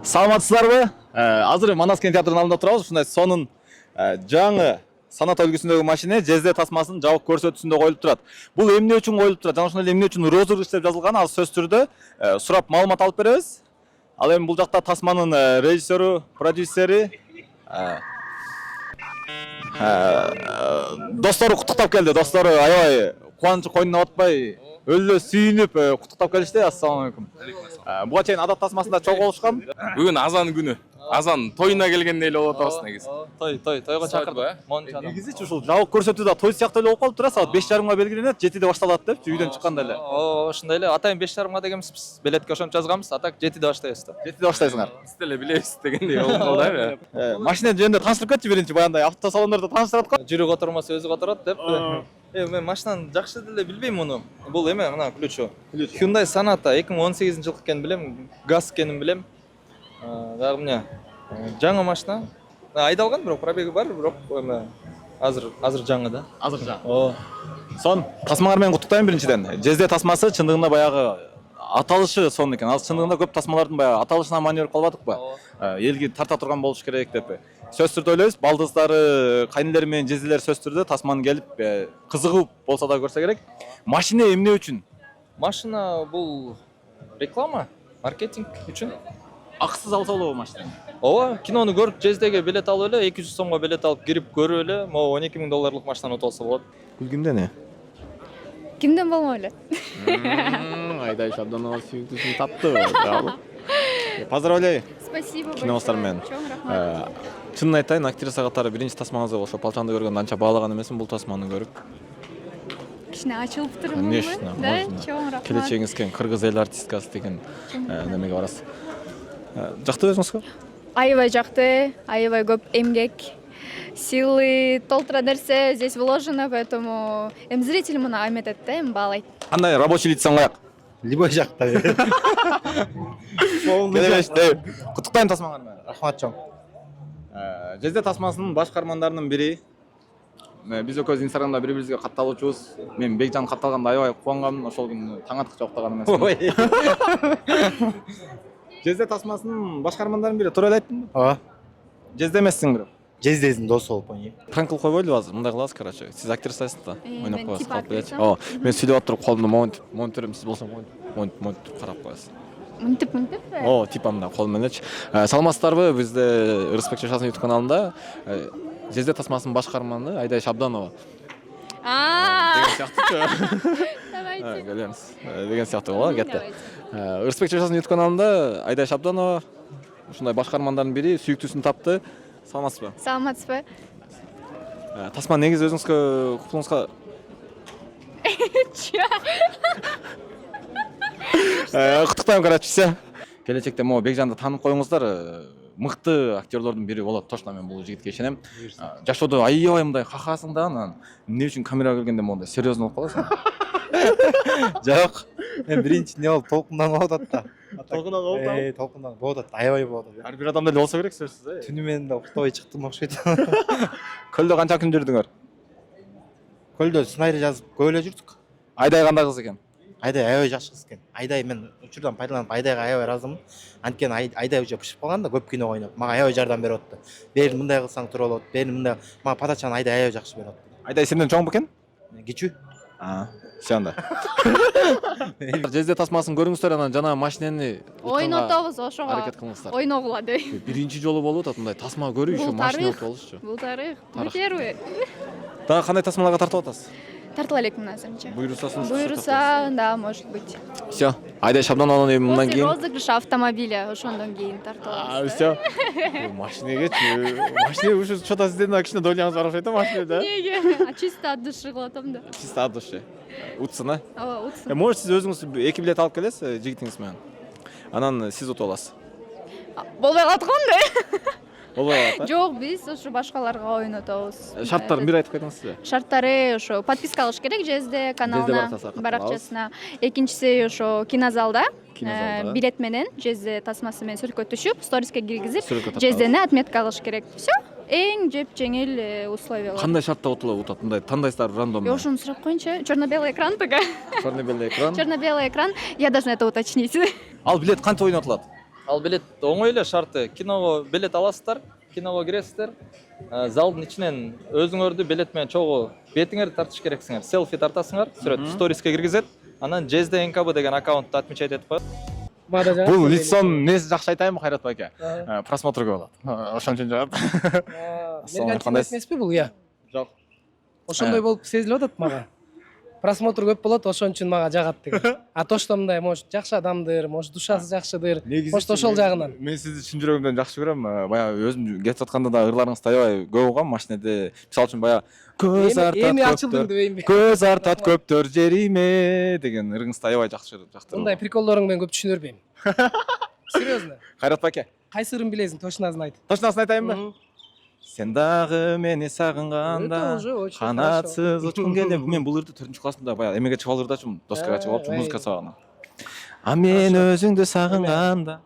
Саламатсыздарбы? Азыр Манаскент театрынын алдында турабыз. Ушундай сонун жаңы санат үлгүсүндөгү машина ЖЗ тасмасынын жабык көрсөтүүсүндө коюлуп турат. Бул эмне үчүн коюлуп турат? Жана ошондой эле эмне үчүн розыгрыш деп жазылган? Азыр сөз түрдө сурап маалымат алып беребиз. Ал эми бул жакта тасманын режиссеру, продюсери достору куттуктап келди. Достору аябай кубанычы койнуна батпай өлө сүйүнүп куттуктап келишти. Ассалам алейкум. Буга чейин адат тасмасында чогуу болушкан. Бүгүн азан күнү. Азан тойуна келгендей эле болуп атабыз негизи. Тойго чакырды. Негизичи ушул жабык көрсөтүүдө той сыяктуу эле болуп калып тура, саат 5:30 белгиленет, 7:00 башталат деп үйдөн чыкканда эле. Ошондой эле. Атайын 5:30 дегенбиз, биз билетке ошентип жазганбыз. Атак 7:00 баштайбыз да. 7:00 баштайсыңар. Биз деле билебиз дегендей болуп калды. Машина жөнүндө тааныштырып кетчи биринчи, баягындай автосалондордо тааныштырат го. Жүрү котормаса өзү которот деп. Мен машинаны жакшы деле билбейм муну. Бул эме мына ключу. Hyundai Sonata 2018-жылкы экенин билем, газ экенин билем. Дагы эмне? Жаңы машина. Айдалган, бирок пробеги бар, бирок эме азыр жаңы да. Азыр жаңы. Сон тасмаңар менен куттуктайм биринчиден. ЖЗ тасмасы чындыгында баягы аталышы сонун экен. Азыр чындыгында көп тасмалардын баягы аталышына манер калбадыкпы? Элге тарта турган болуш керек деп. Сөз түрдө ойлойбуз, балдыздары, кайнелери менен жезилер сөз түрдө тасманы келип кызыгып болсо да көрсө керек. Машина эмне үчүн? Машина бул реклама, маркетинг үчүн. Акысыз алса болобу машина? Ооба, кинону көрүп, ЖЗге билет алып эле, 200 сомго билет алып кирип көрүп эле, могу 12 000 долларлык машинаны утуп алса болот. Күлгүмдөн э? Кимден болмой эле. Айдай Шабданова сүйүктүүсүн тапты. Поздравляю. Спасибо большое. Киностар менен. Чоң рахмат. Чынын айтайын, актриса катары биринчи тасмаңызды ошо Палчанды көргөндө анча баалаган эмесмин бул тасманы көрүп. Кичине ачылып турмун. Конечно, Да, можно. чоң рахмат. Келечегиңиз кең, кыргыз эл артисткасы деген немеге барасыз. Жакты өзүңүзгө? Аябай жакты, аябай көп эмгек, силы, толтура нерсе здесь вложено, поэтому зритель муну эметет да, баалайт. Кандай рабочий лицең каяк? Любой жакта. Келебешти. Куттуктайм тасмаңар менен. Рахмат чоң. ЖЗ тасмасынын баш каармандарынын бири. Биз экөөбүз Инстаграмда бири-бирибизге катталуучубуз. Мен Бекжан катталганда аябай кубангам, ошол күнү таң аткыча уктаган эмесмин. ЖЗ тасмасынын баш каармандарынын бири, туура эле айттымбы? Ооба. ЖЗ эмессиң бирок. Жездездин досу болуп ойнойм. Пранк кылып койбойлубу азыр? Мындай кылабыз, короче. Сиз актрисасыз да, ойноп мен коесуз, типа калп белечи. актриса. Мен сүйлөп отуруп колумду монитөрүм, сиз болсо монитор карап коесуз. Мынтип. Типа мына колум мененчи. Саламатсыздарбы? Бизде Рыспек Чашасын YouTube каналында ЖЗ тасмасынын баш каарманы Айдай Шабданова деген сыяктуучу. Давайте. Келемиз. Деген сыяктуу болот кетти. Рыспек Чашасын YouTube каналында Айдай Шабданова ушундай баш каармандардын бири сүйүктүүсүн тапты. Саламатсызбы? Саламатсызбы? Тасма негизи өзүңүзгө куплуңузга куттуктайм, короче, все. Келечекте могу Бекжанды таанып коюңуздар. Мыкты актерлордун бири болот. Точно мен бул жигитке ишенем. Жашоодо аябай мындай хахасың да, анан эмне үчүн камерага келгенде моундай серьезно болуп каласың? Жок. Мен биринчи эмне болуп толкунданып атат да. Толкунданып атат? Толкунданып болуп атат. Аябай болуп атат. Ар бир адамда эле болсо керек сөзсүз. Түнү менен да уктабай чыктым окшойт. Көлдө канча күн жүрдүңөр? Көлдө сценарий жазып көп эле жүрдүк. Айдай кандай кыз экен? Айдай аябай жакшы кыз экен. Айдай мен учурдан пайдаланып Айдайга аябай ыраазымын. Анткени Айдай уже бышып калган да, көп кино ойноп. Мага аябай жардам берип атты. Бери мындай кылсаң туура болот. Бери мындай. Мага подачаны Айдай аябай жакшы берип атты. Айдай сенден чоң бекен? Кичүү. Все анда. ЖЗ тасмасын көрүңүздөр, анан жана машинени Ойнотобуз ошого. аракет кылыңыздар. Ойногула деп. Биринчи жолу болуп атат мындай тасма көрүү, ошо машина утуп алышчу. Бул тарых. Мы первые. Дагы кандай тасмаларга тартып атасыз? Тартыла элекмин азырынча. Буйруса, Да, может быть. Все. Айдай Шабданованы мындан После кийин. розыгрыша автомобиля ошондон кийин тартылабыз. Все. Машинегечи. Машина ушу что-то сизден кичине дойлаңыз барып атат машина да. Неге? Чисто от души кылып атам да. Чисто от души. Утсын, а? Ооба, утсын. Может сиз өзүңүз 2 билет алып келесиз жигитиңиз менен. Анан сиз утуп аласыз. Болбой калаткан да. Болбой калат. Жок, биз ошо башкаларга ойнотобуз. Шарттарын бир айтып койсоңузчу. Шарттары ошо подписка кылыш керек ЖЗ каналына, баракчасына. Экинчиси ошо кинозалда билет менен ЖЗ тасмасы менен сүрөткө түшүп, сториске киргизип, ЖЗни отметка алыш керек. Все. Эң жеп жеңил условиялар. Кандай шартта утат? Мындай тандайсыздар рандомно. Ошону сурап коеюнчу. Черно-белый экран тага. Черно-белый экран. Черно-белый экран. Я должна это уточнить. Ал билет канча ойнотулат? Ал билет оңой эле шарты. Киного билет аласыздар, киного киресиздер. Залдын ичинен өзүңөрдү билет менен чогуу бетиңерди тартыш керексиңер. Селфи тартасыңар, сүрөт сториске киргизет. Анан Jezde NKB деген аккаунтту отмечать этип коет. Бул лицон несі жақсы айтайынбы Қайрат байке? Просмотрға болады. Ошон үчүн жагат. Меркантилдик эмеспи бул, я? Жок. Ошондой болуп сезилип атат мага. Просмотр көп болот, ошон үчүн мага жагат деген. А то что мындай, может, жакшы адамдыр, может, душасы жакшыдыр. Может, ошол жагынан. Мен сизди чын жүрөгүмдөн жакшы көрөм. Баягы өзүм кетип атканда да ырларыңызды аябай көп угам машинеде. Мисалы үчүн баягы көз Эми артат ачылдың дебейинби? көз артат көптөр жериме деген ырыңызды аябай жакшы жактырып. Мындай приколдоруңду мен көп түшүнөрбөйм. Серьезно. Кайрат байке, Кайсырын билесиң, точносын айт. точносын айтайынбы? Сен дагы мени сагынганда Это уже очень канатсыз учкун келет. Мен бул ырды 4 классында баягы эмеге чыгып алырдачумун, доскага чыгып алчумун, музыка сабагына. А мен өзүңдү сагынганда.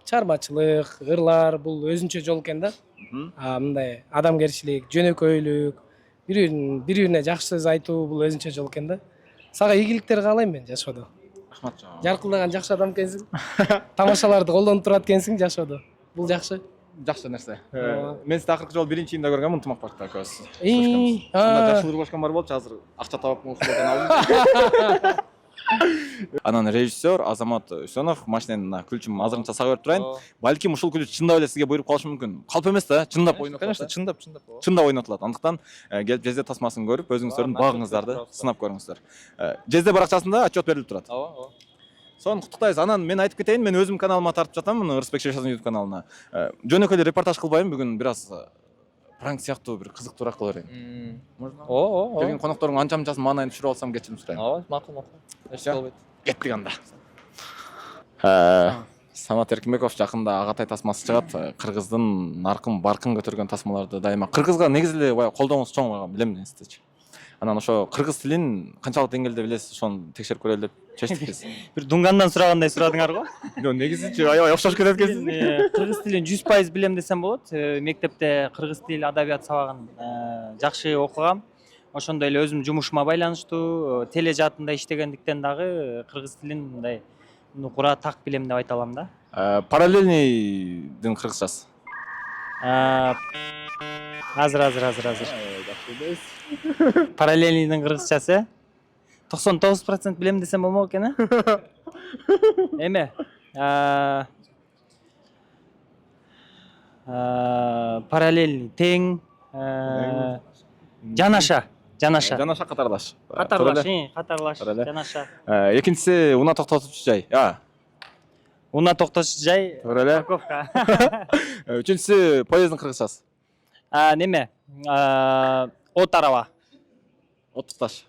Чармачылык, ырлар бул өзүнчө жол экен да. Мындай адамгерчилик, жөнөкөйлүк, бири-бирине жакшы сөз айтуу бул өзүнчө жол экен да. Сага ийгиликтер каалайм мен жашоодо. Рахмат жана. Жаркылдаган жакшы адам экенсиң. Тамашаларды колдонуп турат экенсиң жашоодо. Бул жакшы. Жакшы нерсе. Мен сизди акыркы жолу биринчи июнда көргөм, ынтымак паркта экөөбүз. Анда Анда жакшы ырлашкан бар болчу, азыр акча табып ушулардан алдым. Анан режиссер Азамат Үсөнов машинени күлчүм азырынча сага берип турайын. Балким ушул күлүч чындап эле сизге буйруп калышы мүмкүн. Калп эмес да, чындап ойнотулат. Конечно, чындап. Чындап ойнотулат. Андыктан келип Jezde тасмасын көрүп, өзүңүздөрдүн багыңыздарды сынап көрүңүздөр. Jezde баракчасында отчет берилип турат. Ооба. Сонун куттуктайбыз. Анан мен айтып кетейин, мен өзүм каналыма тартып жатам, муну Рысбек Шешасынын YouTube каналына. Жөнөкөй эле репортаж кылбайм, бүгүн бир аз пранк сыяктуу бир кызыктуураак кыла берейин. Можно? Оо. Келген коноктордун анча-мынчасын маанайын түшүрүп алсам кечирим сурайм. Ооба, макул. Эч болбойт. Кеттик анда. Самат Эркинбеков жакында Агатай тасмасы чыгат. Кыргыздын наркын баркын көтөргөн тасмаларды дайыма. Кыргызга негизи эле баягы колдооңуз чоң болгон, билем сиздичи. Анан ошо кыргыз тилин канчалык деңгээлде билесиз, ошону текшерип көрөлү деп чечтик биз. Бир Дунгандан сурагандай сурадыңар го. Жок, негизичи аябай окшош кетет экенсиз. Кыргыз тилин 100% билем десем болот. Мектепте кыргыз тил адабият сабагын жакшы окугам. Ошондой эле өзүм жумушума байланыштуу теле жаатында иштегендиктен дагы кыргыз тилин мындай нукура так билем деп айта алам да. Параллельныйдын кыргызчасы. Азыр. Параллельныйдын кыргызчасы 99% билем десем болмок экен, Эме? Параллельный тең жанаша катарлаш. катарлаш, жанаша. Экинчиси унаа токтотуучу жай. Унаа токтотуучу жай. Туура эле. Парковка. Үчүнчүсү поезддин кыргызчасы. Неме? От араба. Оттук таш.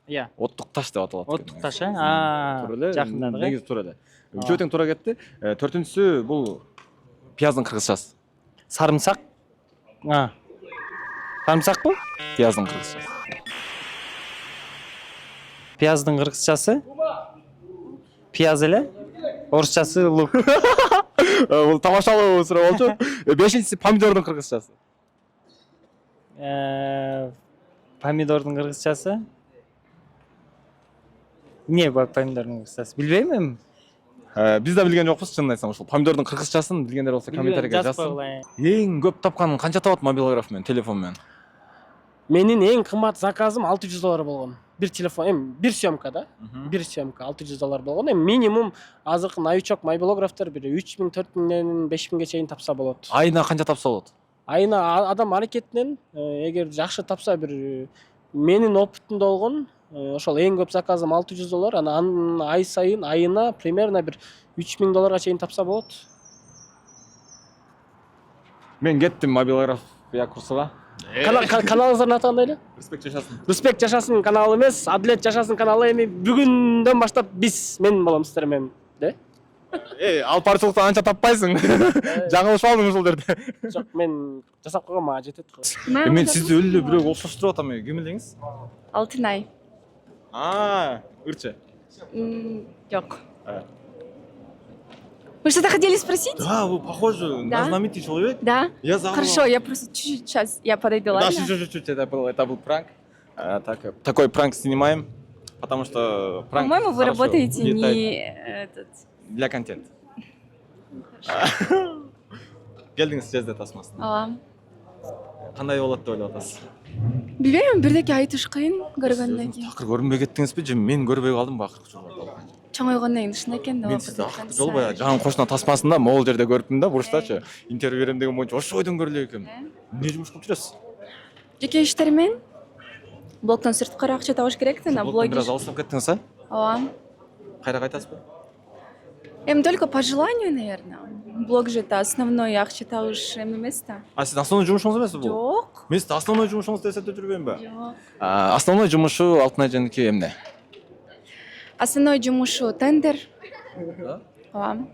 Иә. Оттук таш деп аталат. Оттук таш, Туура эле. жакындадык. Негизи туура эле. Үчөө тең туура кетти. Төртүнчүсү бул пияздын кыргызчасы. Сарымсак. Сарымсакпы? Пияздын кыргызчасы. Пияздын кыргызчасы. Пияз эле. Орусчасы лук. Бул тамашалуу суроо болчу. Бешинчиси помидордун кыргызчасы. Помидордун кыргызчасы. Эмне бар помидордун кыргызчасы? Билбейм эми. Биз да билген жокпуз, чынын айтсам. Ушул помидордун кыргызчасын билгендер болсо комментарийге жазсын. Эң көп тапканын канча табат мобилограф менен, телефон менен? Менин эң кымбат заказым $600 болгон. Бир телефон, бир съемка да. Бир съемка $600 болгон. Минимум азыркы новичок мобилографтар бир 3000, 4000ден 5000ге чейин тапса болот. Айына канча тапса болот? Айына адам аракетинен эгер жакшы тапса бир менин опытымда болгон ошол эң көп заказым $600, анан ай сайын айына примерно бир $3000 чейин тапса болот. Мен кеттим мобилограф курсуга. Каналыңыздын аты кандай эле? Рысбек Жашасын. Рысбек Жашасын каналы эмес, Адилет Жашасын каналы. Эми бүгүндөн баштап мен болом сиздер менен, де? Ал парчылыктан анча таппайсың. Жаңылышып алдың ушул жерде. Жок, мен жасап койгон, мага жетет. Мен сизди өлү бирөө окшоштуруп атам. Ким элеңиз? Алтынай. Ырчы. Жок. Вы что-то хотели спросить? Да, вы похожи на знаменитый человек. Да? Я забыл. Хорошо, я просто чуть-чуть сейчас я подойду, ладно? Да, чуть-чуть, это был пранк. Такой пранк снимаем, потому что пранк. По-моему, вы хорошо работаете влетает не для контента. Келдиңиз жезде тасмасына. Ооба. Кандай болот деп ойлоп атасыз? Билбейм, бирдеке айтыш кыйын көргөндөн кийин. Такыр көрүнбөй кеттиңизби же мен көрбөй калдымбы акыркы жолу? Чоң ойгондон кийин ушундай экен деп Мен сизди акыркы жолу баягы жаңы кошуна тасмасында могул жерде көрүптүм да, бурчтачы. Интервью берем деген боюнча ошол бойдон көрүлөт экен. Эмне жумуш кылып жүрөсүз? жеке иштеримен блогдон сырткары акча табыш керек да, на Блогдон бир аз блоге. алыстап кеттиңиз, а? Ооба. Кайра кайтасызбы? Только по желанию, наверное. Блог же это основной акча табыш эмес да. А сиздин основной жумушуңуз эмеспи бул? Жок. Мен сизди основной жумушуңуз деп эсептеп жүрбөймүнбү? Жок. Основной жумушу Алтынай Жаныке эмне? Основной жумушу тендер. Ооба.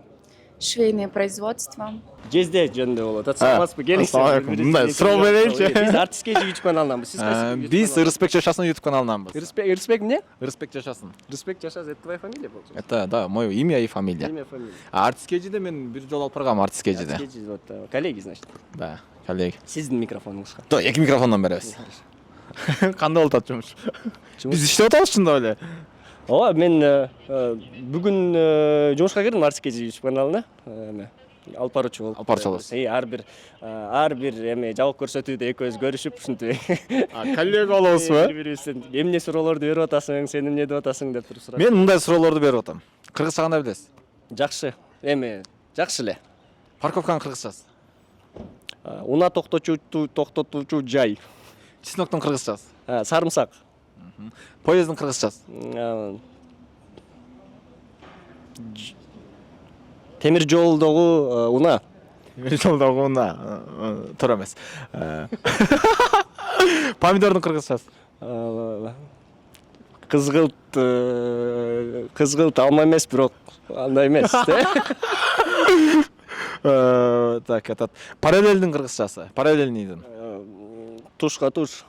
Швейное производство. Жезде жөнүндө болот. Атсамазбы келиңиз. Мындай суроо берейинчи. Биз артист кежи YouTube каналынанбыз. Сиз кайсы? Биз Ырысбек Жашасын YouTube каналынанбыз. Ирспек эмне? Ирспек Жашасын. Ирспек Жашас, это твоя фамилия болчу? Это, да, мое имя и фамилия. Имя, фамилия. Артист кежиде мен бир жолу алып баргам, артист кежиде. Кежи вот коллеги, значит. Да, коллеги. Сиздин микрофонуңузга. Да, эки микрофондон беребиз. Кандай болуп атат жумуш? Биз иштеп атабыз чындап эле. Ооба, мен бүгүн жумушка кирдим артист кежи YouTube каналына. Эме алып баруучу болуп. Алып баруучу болосуз. Ар бир эме жабык көрсөтүүдө экөөбүз көрүшүп ушинтип Коллега болобузбу? бири-бирибизден эмне суроолорду берип атасың, сен эмне деп атасың деп туруп сурап. Мен мындай суроолорду берип атам. Кыргызча кандай билесиз? Жакшы. Эме жакшы эле. Парковканын кыргызчасы. Уна токтотуучу жай. Чесноктун кыргызчасы. Сарымсак. Поезддин кыргызчасы. Темир жолдогу уна. Жолдогу уна. Туура эмес. Помидордун кыргызчасы. Кызгылт алма эмес, бирок андай эмес. Так, этот параллельдин кыргызчасы. Параллельныйдын. Тушка туш.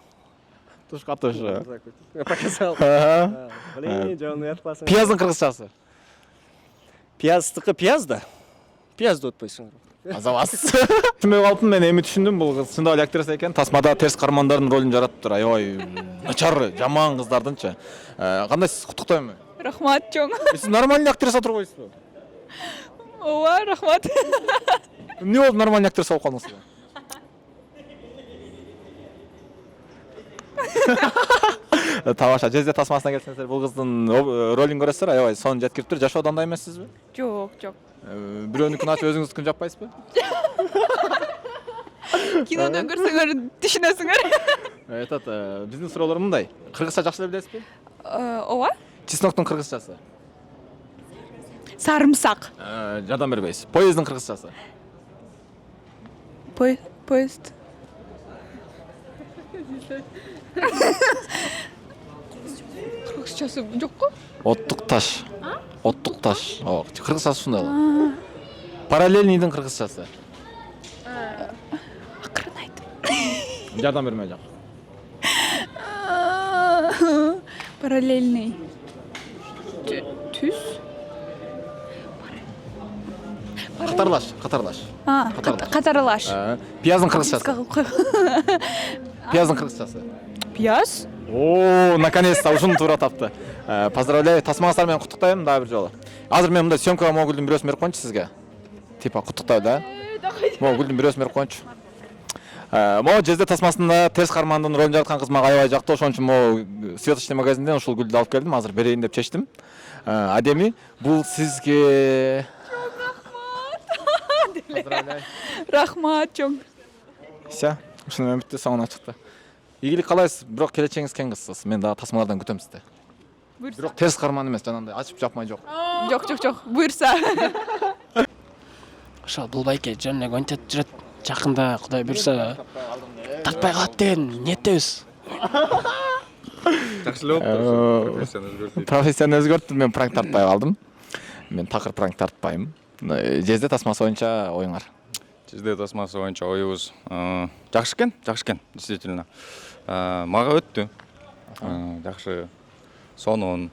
Тушка туш. Показал. Блин, жолун ятпасың. Пияздын кыргызчасы. Пияздыкы пияз да. Пияз деп атпайсыңар. Азабас. Түшүнбөй калдым, мен эми түшүндүм, бул кыз чындап эле актриса экен. Тасмада терс кармандардын ролун жаратыптыр. Аябай начар, жаман кыздардынчы. Кандай сиз куттуктайм? Рахмат чоң. Сиз нормальный актриса турбайсызбы? Ооба, рахмат. Эмне болуп нормальный актриса болуп калдыңыз? Тамаша, жезде тасмасына келсеңиздер, бул кыздын ролун көрөсүздөр, аябай сонун жеткириптир. Жашоодо андай эмессизби? Жок, жок. Бирөөнүкүн ачып өзүңүздүкүн жаппайсызбы? Кинодон көрсөңөр түшүнөсүңөр. Этот биздин суроолор мындай. Кыргызча жакшы эле билесизби? Ооба. Чесноктун кыргызчасы. Сарымсак. Жардам бербейсиз. Поезддин кыргызчасы. Поезд. Кыргызчасы жокко? Оттук таш. Оттук таш. Ооба, кыргызчасы ушундай болот. Параллельныйдын кыргызчасы. Акырын айт. Жардам бермей жак. Параллельный. Түз. Катарлаш. Катарлаш. Пияздын кыргызчасы. Пияздын кыргызчасы. Пияз? О, наконец-то ушуну туура тапты. Поздравляю, тасмаңыздар менен куттуктайм дагы бир жолу. Азыр мен мындай съемкага могулдун бирөөсүн берип коеюнчу сизге. Типа куттуктап да. Могулдун бирөөсүн берип коеюнчу. Могу жезде тасмасында терс кармандын ролун жараткан кыз мага аябай жакты, ошон үчүн могу светочный магазинден ушул гүлдү алып келдим. Азыр берейин деп чечтим. Адеми, бул сизге. Поздравляю. Рахмат чоң. Все, ушуну менен бүттү, соңуна чыкты. Ийгилик каалайсыз, бирок келечегиңиз кең кызсыз. Мен дагы тасмалардан күтөм сизди. Бирок терс карман эмес, жанагындай ачып жапмай жок. Жок. Буйрса. Ошол бул байке жөн эле контент жүрөт. Жакында Кудай буйрса тартпай калат деген ниеттебиз. Жакшы эле болуптур. Профессияны өзгөрттүм, мен пранк тартпай калдым. Мен такыр пранк тартпайм. Жезде тасмасы боюнча оюңар. Жезде тасмасы боюнча оюбуз жакшы экен, действительно. Мага өттү. Жакшы, сонун,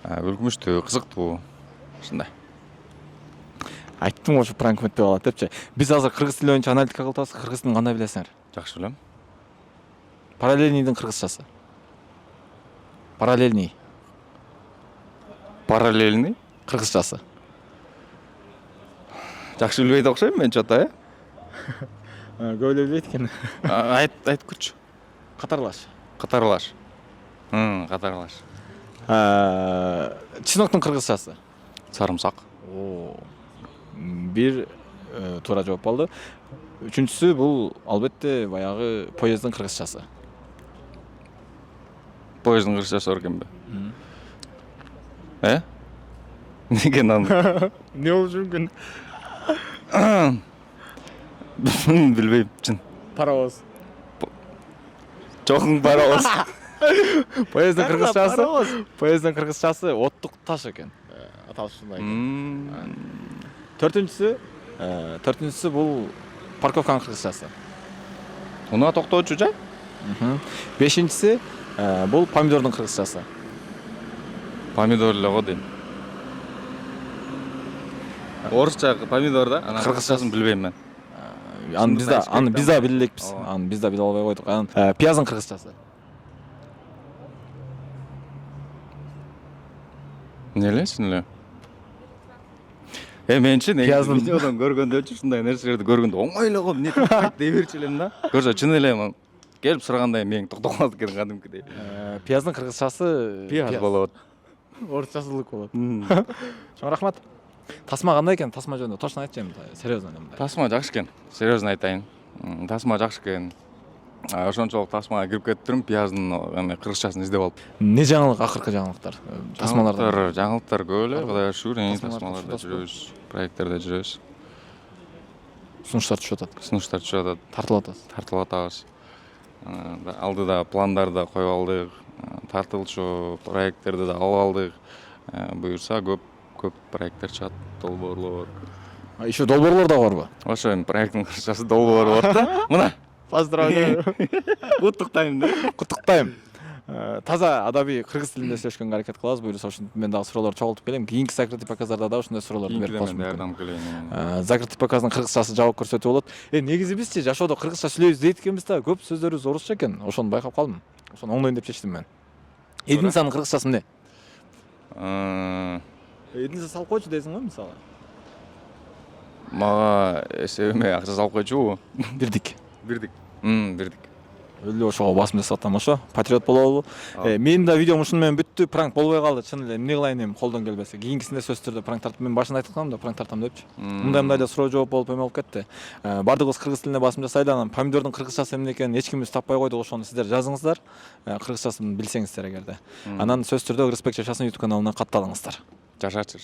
күлкүнчтүү, кызыктуу. Ушундай. Айттым ошо пранк өтпөй калат депчи. Биз азыр кыргыз тили боюнча аналитика кылып атабыз. Кыргыз тилин кандай билесиңер? Жакшы билем. Параллельныйдын кыргызчасы. Параллельный. Параллельный? Кыргызчасы. Жакшы билбейт окшойм мен чото, Көп эле билбейт экен. Айткырчы. Катарлаш. Катарлаш. Катарлаш. Чыноктун кыргызчасы. Сарымсак. Бир туура жооп болду. Үчүнчүсү бул албетте баягы поезддин кыргызчасы. Поезддин кыргызчасы бар экенби? Неге аны? Не болушу мүмкүн? Билбейм, чын. Паровоз. Чоң паровоз. Поезддин кыргызчасы оттук таш экен. Аталышында экен. Төртүнчүсү бул парковканын кыргызчасы. Унаа токтоочу жай? Бешинчиси бул помидордун кыргызчасы. Помидор эле го дейм. Орусча помидор да, анан кыргызчасын билбейм мен. Аны биз да биле элекпиз. Аны биз да биле албай койдук. Анан пияздын кыргызчасы. Эмне эле чын эле? Менчи Пияздын- видеодон көргөндө ушундай нерселерди көргөндө оңой эле го эмне дей берчү элем да. Көрсө чын эле келип сурагандай мээң токтоп калат экен кадимкидей. Пияздын кыргызчасы Пияз болот. Орусчасылык болот. Чоң рахмат. Тасма кандай экен? Тасма жөнүндө точно айтчы эми, серьезно эле. Тасма жакшы экен. Серьезно айтайын. Тасма жакшы экен. Ошончолук тасмага кирип кетиптирмин, пияздын эме кыргызчасын издеп алып. Не жаңылык, акыркы жаңылыктар? Тасмаларда. Жаңылыктар көп эле, Кудайга шүгүр, Тасмаларда тасмаларда чыдасызбы? жүрөбүз, проекттерде жүрөбүз. Сунуштар түшүп атат. Сунуштар түшүп атат, Тартылып атасыз. тартылып атабыз. Алдыда пландарды коюп алдык, тартылчу проекттерди да алып алдык. Буюрса көп проекттер чыгат, долбоорлор. Еще долбоорлор да барбы? Ошо эми проекттин кыргызчасы долбоор болот да. Мына Поздравляю. куттуктайм да. Куттуктайм. Таза адабий кыргыз тилинде сүйлөшкөнгө аракет кылабыз. Буюрса ошентип мен дагы суроолорду чогултуп келем. Кийинки закрытый показдарда да ушундай суроолорду берип Кийинкиден коюшум мен мүмкүн. жардам кылайын. Закрытый показдын кыргызчасы жабык көрсөтүү болот. Негизи бизчи жашоодо кыргызча сүйлөйбүз дейт экенбиз да, көп сөздөрүбүз орусча экен. Ошону байкап калдым. Ошону оңдойн деп чечтим мен. Эдинсанын кыргызчасы эмне? Эдинса салып койчу дейсиң го мисалы. Мага эсебиме акча салып койчубу? Бирдик. Бирдик. Өлө ошого басым жасап атам ошо. Патриот болобу? Менин да видеом ушуну менен бүттү. Пранк болбой калды. Чын эле эмне кылайын эми колдон келбесе. Кийинкисинде сөзсүз түрдө пранк тартып мен башында айтып калдым да, пранк тартам депчи. Мындай эле суроо жооп болуп эме болуп кетти. Бардыгыбыз кыргыз тилине басым жасайлы. Анан помидордун кыргызчасы эмне экенин эч кимибиз таппай койдук. Ошону сиздер жазыңыздар. Кыргызчасын билсеңиздер эгерде. Анан сөзсүз түрдө Рыспек Чачасын YouTube каналына катталыңыздар. Жашачы.